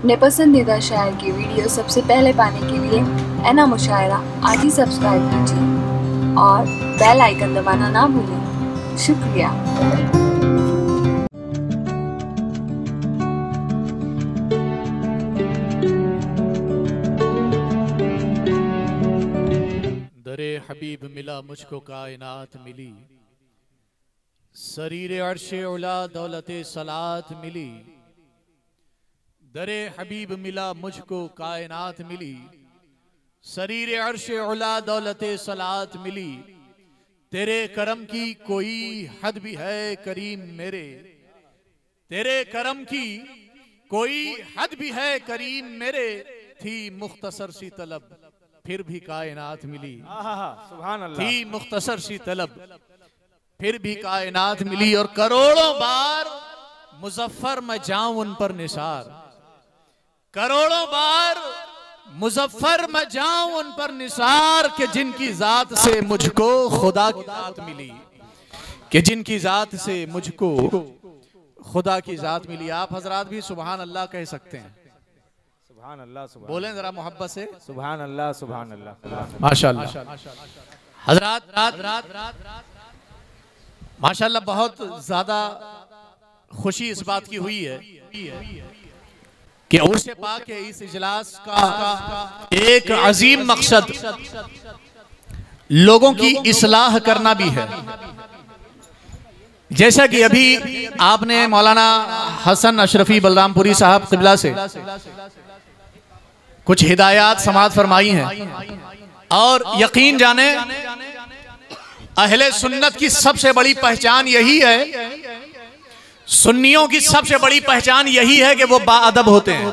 अपने पसंदीदा शायर की वीडियो सबसे पहले पाने के लिए एना मुशायरा आज ही सब्सक्राइब कीजिए और बेल आइकन दबाना ना भूलें। शुक्रिया। दरे हबीब मिला मुझको कायनात मिली, सरीरे अर्शे उला दौलते सलात मिली। दरे हबीब मिला मुझको कायनात मिली, सरीरे अर्शे उला दौलते सलात मिली। तेरे करम की कोई हद भी है करीम मेरे, तेरे करम की कोई हद भी है करीम मेरे। थी मुख्तसर सी तलब फिर भी कायनात मिली, सुभान अल्लाह। थी मुख्तसर सी तलब फिर भी कायनात मिली। और करोड़ों बार मुजफ्फर मैं जाऊं उन पर निसार, करोड़ों बार मुजफ्फर मैं जाऊं उन पर निसार, कि जिनकी जात से मुझको खुदा की जात मिली, कि जिनकी जात से मुझको खुदा की जात मिली। आप हजरात भी सुभान अल्लाह कह सकते हैं। सुभान अल्लाह, सुभान बोलें जरा मोहब्बत से सुभान अल्लाह, सुभान अल्लाह, माशाअल्लाह। हजरात माशाअल्लाह बहुत ज्यादा खुशी इस बात की हुई है कि उर्स पाक के इस इजलास का एक अजीम मकसद लोगों की इस्लाह करना भी है। जैसा कि अभी आपने मौलाना हसन अशरफी बलरामपुरी साहब क़िबला से कुछ हिदायत समाअत फरमाई हैं, और यकीन जाने अहले सुन्नत की सबसे बड़ी पहचान यही है, सुन्नियों की सबसे बड़ी पहचान यही है कि वो बाअदब होते हैं।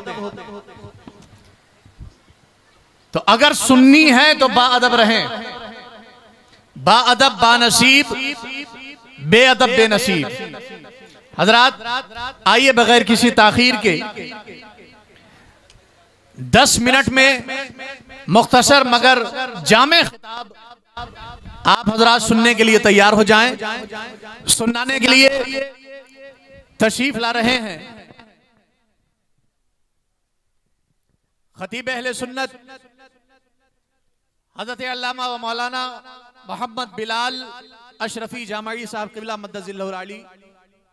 तो अगर सुन्नी हैं तो बाअदब रहें, बाअदब बानसीब, बेअदब बेनसीब। हजरात आइए बगैर किसी ताखीर के 10 मिनट में मुख्तसर मगर जामे खिताब आप हजरात सुनने के लिए तैयार हो जाएं। सुनाने के लिए तशरीफ ला रहे हैं खतीब अहले सुन्नत हजरत अल्लामा व मौलाना मोहम्मद बिलाल अशरफी जामई साहब क़िबला मद्दजिल्लहुल आली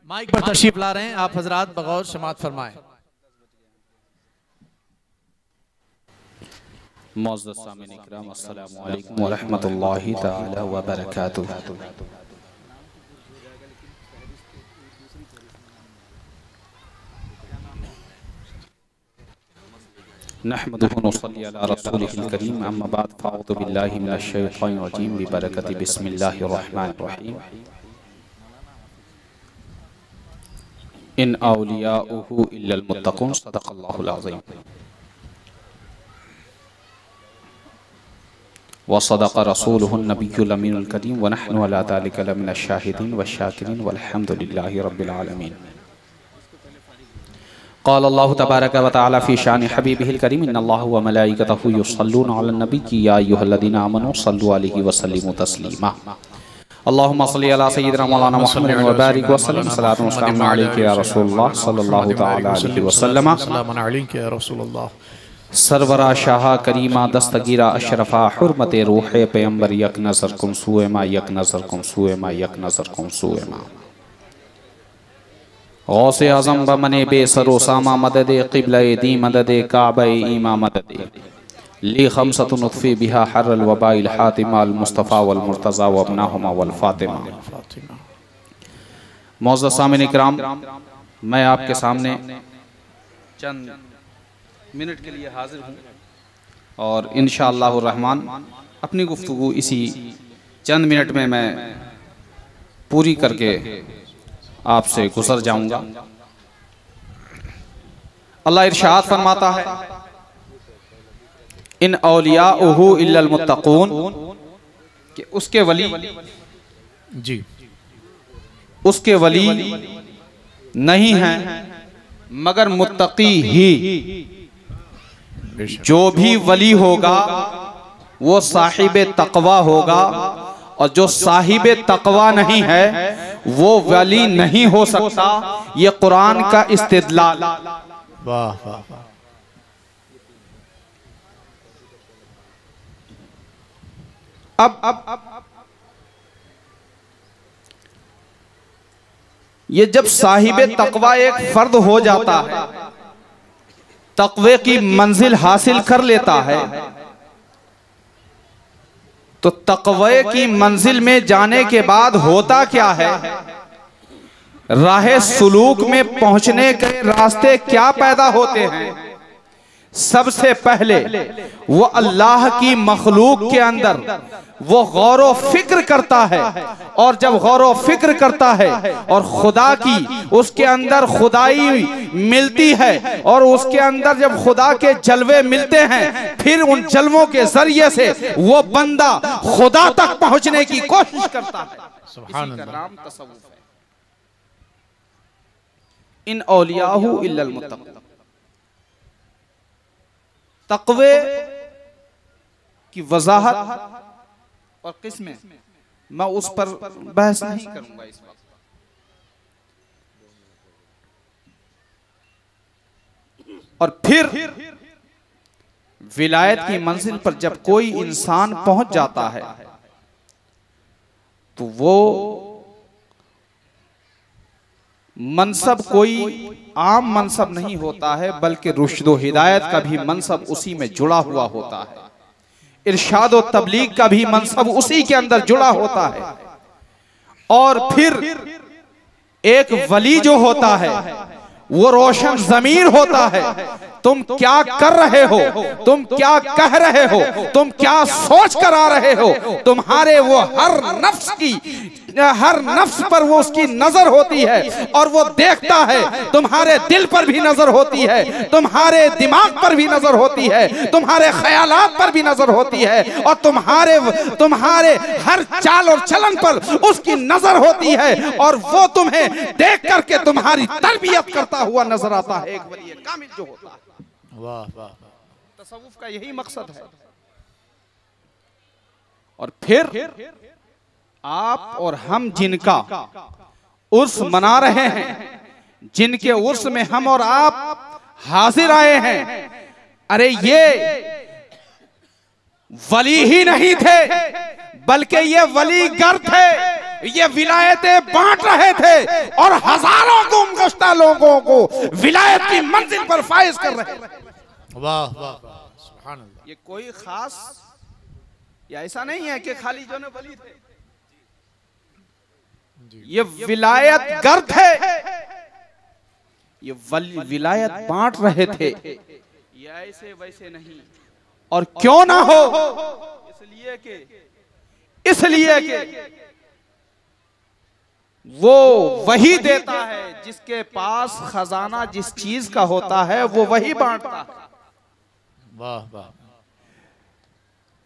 माइक पर तशरीफ ला रहे हैं। आप हजरात बगौर समाअत फरमाएं। मुअज़्ज़ज़ सामिन इकराम, अस्सलामु अलैकुम व रहमतुल्लाहि तआला व बरकातुहू। नहमदुहु व नसल्ली अला रसूलिहिल करीम, अम्मा बाद, फ़अऊज़ु बिल्लाहि मिनश शैतानिर रजीम, बिबरकति बिस्मिल्लाहिर रहमानिर रहीम। इन औलियाउहु इल्लल मुत्तक़ून, सदक़ल्लाहुल अज़ीम। व सदक़ रसूलुहुन नबियुल अमीनुल करीम, व नहनु अला ज़ालिका लमिनश शाहिदीन व शाकिरीन, वल्हम्दुलिल्लाहि रब्बिल आलमीन। क़ाल अल्लाहु तबारक व तआला फ़ी शानि हबीबिहिल करीम, इन्नल्लाह व मलाइकतहु युस्सल्लूना अलन नबी या अय्युहल्लज़ीना आमनू सल्लु अलैहि व सल्लिमू तस्लीमा। अल्लाहुम्मा सल्लि अला सय्यिदिना मौलाना मुहम्मद व बारिक व सल्लिम। सलातु व सलामु अलैका या रसूलल्लाह सल्लल्लाहु तआला अलैहि व सल्लम। सलाम अलैका या रसूलल्लाह। सरवरा शाह करीमा दस्तगीरा अशरफा हुर्मते रूहे पैगंबर, यक नज़र कुम सुएमा, यक नज़र कुम सुएमा, यक नज़र कुम सुएमा। गौसे आज़म बमने बेसरो सामा मददे क़िबले दी मददे काबे ईमा मददे ली खमसतु नुत्फ़ी बिहा हर्रल वबाइल हातिमा अल मुस्तफ़ा वल मुर्तज़ा व अब्नाहुमा वल फ़ातिमा। मुअज़्ज़ज़ सामिन इकराम, मैं आपके सामने चंद मिनट के लिए हाजिर हूँ और इंशाअल्लाहुर रहमान अपनी गुफ्तगू इसी चंद मिनट में मैं पूरी करके आपसे गुजर जाऊंगा। अल्लाह इरशाद फरमाता है, इन औलियाउहु इल्लल मुत्तक़ून, कि उसके वली जी उसके वली नहीं हैं मगर मुत्तकी ही। जो भी वली होगा वो साहिब तकवा होगा, और जो साहिब तकवा नहीं है वो वली नहीं हो सकता। ये कुरान का इस्तिदलाल। वाह वाह। अब ये जब साहिबे तकवा एक फर्द हो जाता है, तकवे की मंजिल हासिल कर लेता है, तो तकवे की मंजिल में जाने के बाद होता क्या है, राहे सुलूक में पहुंचने के रास्ते क्या पैदा होते हैं। सबसे पहले वो अल्लाह की मखलूक के अंदर वो गौर व फिक्र करता है, और जब गौर व फिक्र करता है और खुदा की उसके अंदर खुदाई मिलती है, और उसके अंदर जब खुदा के जलवे मिलते हैं, फिर उन जलवों के जरिए से वो बंदा खुदा तक पहुंचने की कोशिश करता है। इसी का नाम तसव्वुफ है। इन औलियाहु इल्लल मुत्तक़ून। तक़वे की वजाहत और किस्में मैं उस पर बहस नहीं करूंगा इस वक्त। और फिर विलायत की मंजिल पर जब कोई इंसान पहुंच जाता है तो वो मनसब कोई आम मनसब नहीं होता है, बल्कि रुश्द व हिदायत का भी मनसब उसी में जुड़ा हुआ होता है। इरशाद व तबलीग का भी मनसब उसी के अंदर जुड़ा होता है। और फिर एक वली जो होता है वो रोशन ज़मीर होता है। तुम क्या कर रहे हो, तुम क्या कह रहे हो, तुम क्या सोच कर आ रहे हो, तुम्हारे वो हर नफ्स पर वो उसकी नजर होती है, और वो देखता है। तुम्हारे दिल पर भी नजर होती है, तुम्हारे दिमाग पर भी नजर होती है, तुम्हारे ख्यालात पर भी नजर होती है, और तुम्हारे हर चाल और चलन पर उसकी नजर होती है, और वो तुम्हें देख करके तुम्हारी तरबियत करता हुआ नजर आता है। एक वली कामिल जो होता है। वाह वाह। तसव्वुफ का यही मकसद है। और फिर आप और हम जिनका उर्स मना रहे हैं, जिनके उर्स में हम और आप हाजिर आए हैं, अरे ये वली ही नहीं थे, बल्कि ये वलीगर थे। ये विलायतें बांट रहे थे और हजारों गुमगश्ता लोगों को विलायत की मंजिल पर फाइज कर रहे थे। वाह वाह सुभान अल्लाह। ये कोई खास या ऐसा नहीं है कि खाली जो न वली थे, ये विलायत गर थे, ये विलायत बांट रहे थे। ये ऐसे वैसे नहीं, और क्यों ना हो, इसलिए कि वो वही देता है जिसके पास खजाना जिस चीज का होता है वो वही बांटता है। वाह वाह।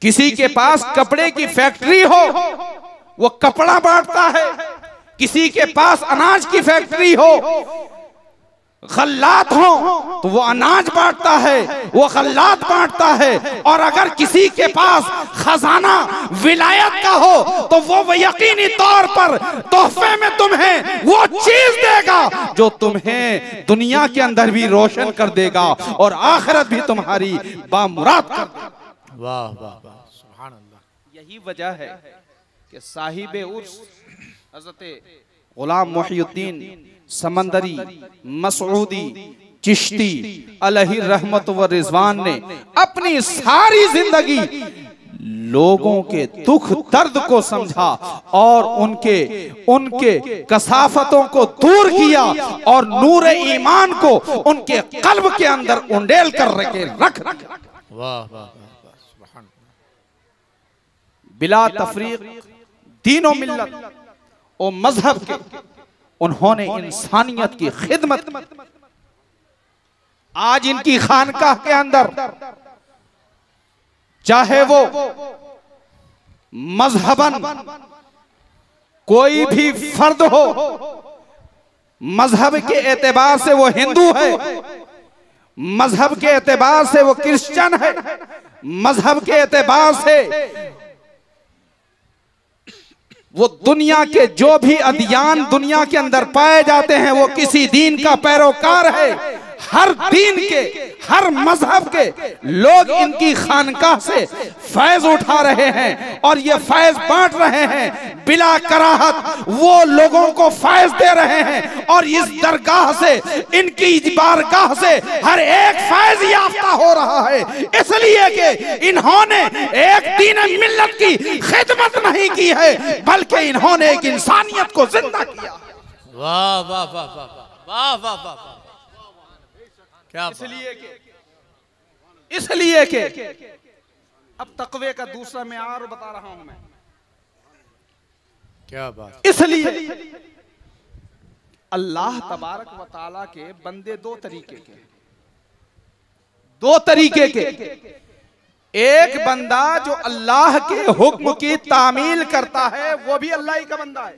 किसी के पास कपड़े की फैक्ट्री हो वो कपड़ा बांटता है, किसी के पास अनाज की फैक्ट्री हो, गल्लात हो तो वो अनाज बांटता है, वो गल्लात बांटता है। और अगर किसी के पास खजाना विलायत का हो तो वो यकीनी तौर पर तोहफे में तुम्हें वो चीज देगा जो तुम्हें दुनिया के अंदर भी रोशन कर देगा और आखिरत भी तुम्हारी बामुराद कर देगा। वाह वाह वाह सुभान अल्लाह। यही वजह है कि साहिबे उर्स हज़रत गुलाम मुहियुद्दीन समंदरी मसऊदी चिश्ती अलैहि रहमत व रिजवान ने अपनी सारी जिंदगी लोगों के दुख दर्द को समझा और उनके कसाफतों को दूर किया और नूर ईमान को उनके कल्ब के अंदर उंडेल कर रख दिया। वाह वाह सुभान। बिला तफरीक दीन और मिल्लत और मजहब के उन्होंने इंसानियत की खिदमत। आज इनकी खानकाह के अंदर चाहे वो मजहबन कोई भी फर्द हो, मजहब के एतबार से वो हिंदू है, मजहब के एतबार से वो क्रिश्चियन है, मजहब के एतबार से वो दुनिया के जो भी अदियान दुनिया के अंदर पाए जाते हैं वो किसी दीन का पैरोकार है। हर दीन के, हर मजहब के लोग इनकी खानकाह से फैज उठा रहे हैं और ये फैज बांट रहे हैं। बिला कराहत वो लोगों को फैज दे रहे हैं और इस दरगाह से, इनकी बारगाह से हर एक फैज याफ्ता हो रहा है, इसलिए कि इन्होंने एक दीन मिल्लत की खिदमत नहीं की है, बल्कि इन्होंने एक इंसानियत को जिंदा किया। वाह वाह वाह वाह वाह वाह वाह वाह, क्या इसलिए के अब तकवे का दूसरा मेयार बता रहा हूं मैं। क्या बात। इसलिए अल्लाह तबारक व तआला के बंदे दो तरीके के, एक बंदा जो अल्लाह के हुक्म की तामील करता है वो भी अल्लाह ही का बंदा है।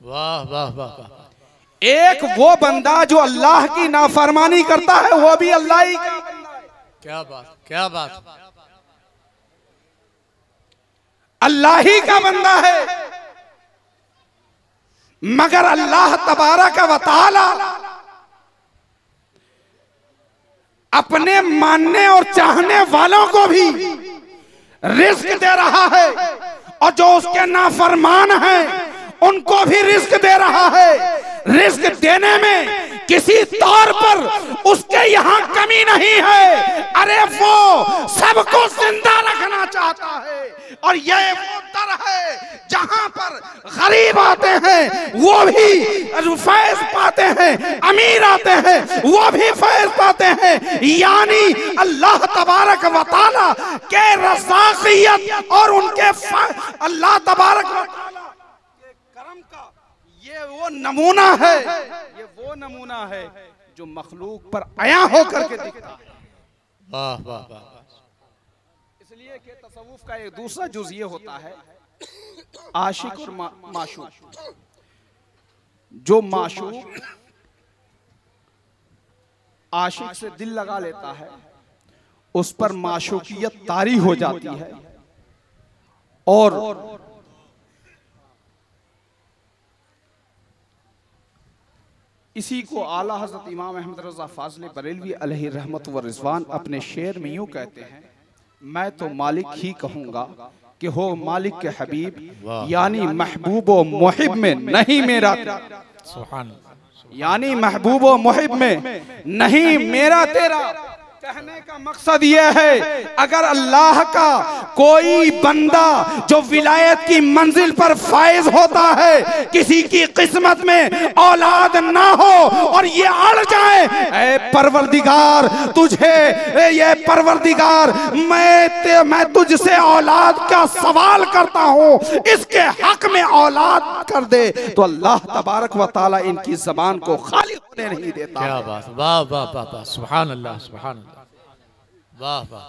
वाह वाह वाह वाह। एक वो बंदा जो अल्लाह की नाफरमानी करता है वो भी अल्लाह ही का बंदा है। क्या बात, क्या बात। अल्लाह ही का बंदा है, मगर अल्लाह तबारक व तआला अपने मानने और चाहने वालों को भी रिस्क दे रहा है और जो उसके नाफरमान हैं उनको भी रिस्क दे रहा है। रिस्क देने में किसी तौर पर उसके यहाँ कमी नहीं है। अरे वो सबको जिंदा रखना चाहता है और ये वो दर है जहां पर गरीब आते हैं वो भी फैज पाते हैं, अमीर आते हैं वो भी फैज पाते हैं। यानी अल्लाह तबारक व तआला के रज़ाक़ियत और उनके अल्लाह तबारक व तआला के करम का ये वो नमूना है, ये वो नमूना है जो मखलूक पर आया होकर के दिखता है। वाह वाह वाह। इसलिए कि तसव्वुफ का एक दूसरा जुज़ ये होता है आशिक और माशूक। जो माशूक आशिक से दिल लगा लेता है उस पर माशूकियत तारी हो जाती है और इसी को आला हज़रत इमाम अहमद रज़ा फाज़िल बरेलवी अलैहि रहमत व रिज़वान अपने शेर में यूं कहते हैं, मैं तो मालिक ही कहूंगा कि हो मालिक के हबीब, यानी महबूब व मुहिब में नहीं मेरा, यानी महबूब व मुहिब में नहीं मेरा तेरा। कहने का मकसद यह है अगर अल्लाह का कोई बंदा जो विलायत की मंजिल पर फायज होता है, किसी की किस्मत में औलाद ना हो और ये अड़ जाए, ऐ परवरदिगार तुझे, ये परवरदिगार मैं तुझसे औलाद का सवाल करता हूँ, इसके हक में औलाद कर दे, तो अल्लाह तबारक व तआला इनकी ज़बान को खाली होने नहीं देता। क्या बात। वाह वाह वाह वाह। सुभान अल्लाह, सुभान अल्लाह। वाह वाह।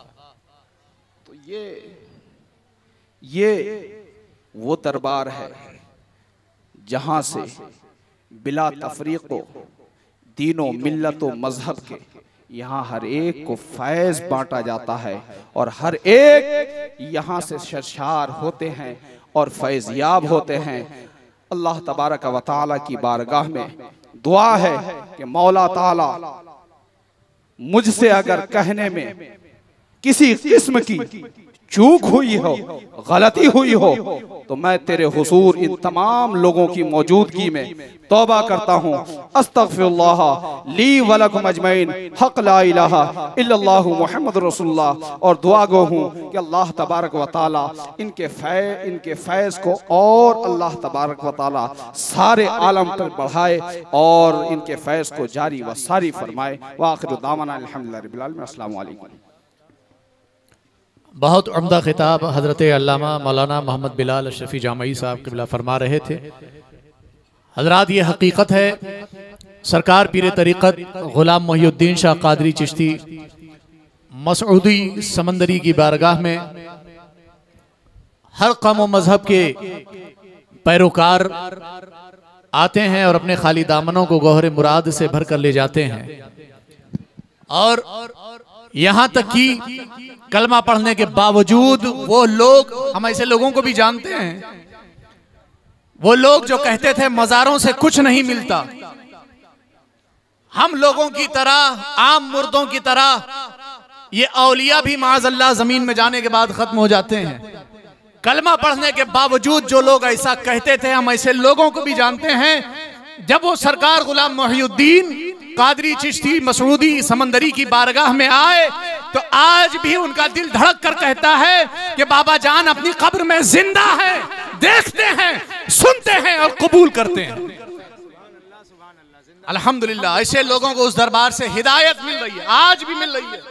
तो ये वो दरबार है जहां से बिला तफरीको दीनों मिल्लतों मजहब के यहाँ हर एक को फैज बांटा जाता है और हर एक यहाँ से सरशार होते हैं और फैज़याब होते हैं। अल्लाह तबारक व तआला की बारगाह में दुआ है कि मौला ताला मुझसे अगर कहने में किसी किस्म की चूक हुई हो, गलती हुई हो, तो मैं तेरे हुजूर इन तमाम लोगों की मौजूदगी में तौबा करता हूँ। अस्तगफिरुल्लाह ली व लकुम अजमईन, हक ला इलाहा इल्लल्लाहु मुहम्मद रसूलुल्लाह। और दुआ गो हूँ कि अल्लाह तबारक व तआला इनके फैज़ को और अल्लाह तबारक व तआला सारे आलम पर बढ़ाए और इनके फैज़ को जारी व सारी फरमाए। व आखिरु दावाना अल्हम्दुलिल्लाहि रब्बिल आलमीन। अस्सलामु अलैकुम। बहुत उम्दा खिताब हज़रत अल्लामा मौलाना मोहम्मद बिलाल अशरफी जामई साहब क़िबला फरमा रहे थे। हज़रात, ये हकीकत है, सरकार पीर तरीक़त ग़ुलाम मोहिउद्दीन शाह क़ादरी चिश्ती मसऊदी समंदरी की बारगाह में हर कौम व मज़हब के पैरोकार आते हैं और अपने खाली दामनों को गौहर मुराद से भर कर ले जाते हैं। और यहाँ तक कि कलमा पढ़ने के बावजूद वो लोग, हम ऐसे लोगों को भी जानते हैं, वो लोग जो कहते थे मज़ारों से कुछ नहीं मिलता, हम लोगों की तरह, आम मुर्दों की तरह ये औलिया भी माज़अल्लाह जमीन में जाने के बाद खत्म हो जाते हैं। कलमा पढ़ने के बावजूद जो लोग ऐसा कहते थे, हम ऐसे लोगों को भी जानते हैं। जब वो सरकार गुलाम मोहिउद्दीन कादरी, चिश्ती, मसऊदी, समंदरी की बारगाह में आए तो आज भी उनका दिल धड़क कर कहता है कि बाबा जान अपनी कब्र में जिंदा है, देखते हैं, सुनते हैं और कबूल करते हैं। अल्हम्दुलिल्लाह, ऐसे लोगों को उस दरबार से हिदायत मिल रही है, आज भी मिल रही है।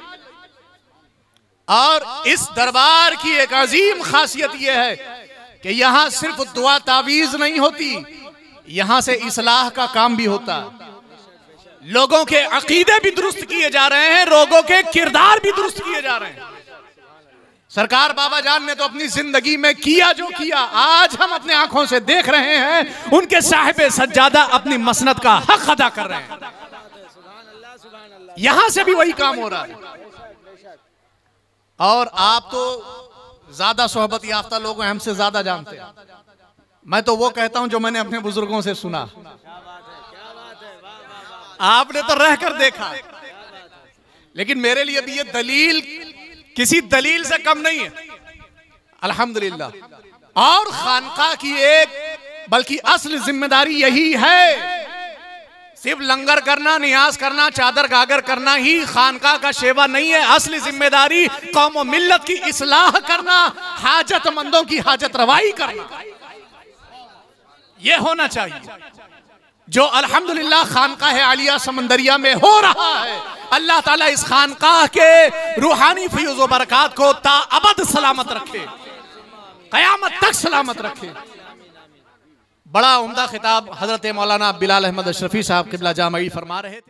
और इस दरबार की एक अजीम खासियत यह है कि यहां सिर्फ दुआ तावीज नहीं होती, यहां से इस्लाह का काम भी होता है। लोगों के अकीदे भी दुरुस्त किए जा रहे हैं, लोगों के किरदार भी दुरुस्त किए जा रहे हैं। सरकार बाबा जान ने तो अपनी जिंदगी में किया जो किया, आज हम अपने आंखों से देख रहे हैं। उनके साहिबे सज्जादा अपनी मसनद का हक अदा कर रहे हैं। यहां से भी वही काम हो रहा है। और आप तो ज्यादा सोहबत याफ्ता लोग हैं, हमसे ज्यादा जानते हैं। मैं तो वो कहता हूं जो मैंने अपने बुजुर्गों से सुना। आपने तो रह कर देखा, लेकिन मेरे लिए भी ये दलील किसी दलील से कम नहीं है, अल्हम्दुलिल्लाह। और खानका की एक बल्कि असल जिम्मेदारी यही है, सिर्फ लंगर करना, नियाज करना, चादर गागर करना ही खानका का शेवा नहीं है। असली जिम्मेदारी कौम और मिल्लत की इस्लाह करना, हाजतमंदों की हाजत रवाई करना, यह होना चाहिए जो अल्हम्दुलिल्लाह खानकाह आलिया समंदरिया में हो रहा है। अल्लाह ताला इस खानकाह के रूहानी फयूज़ व बरकात को ताअबद सलामत रखे, कयामत तक सलामत रखे। बड़ा उम्दा खिताब हजरत मौलाना बिलाल अहमद अशरफी साहब क़िबला जामई फरमा रहे थे।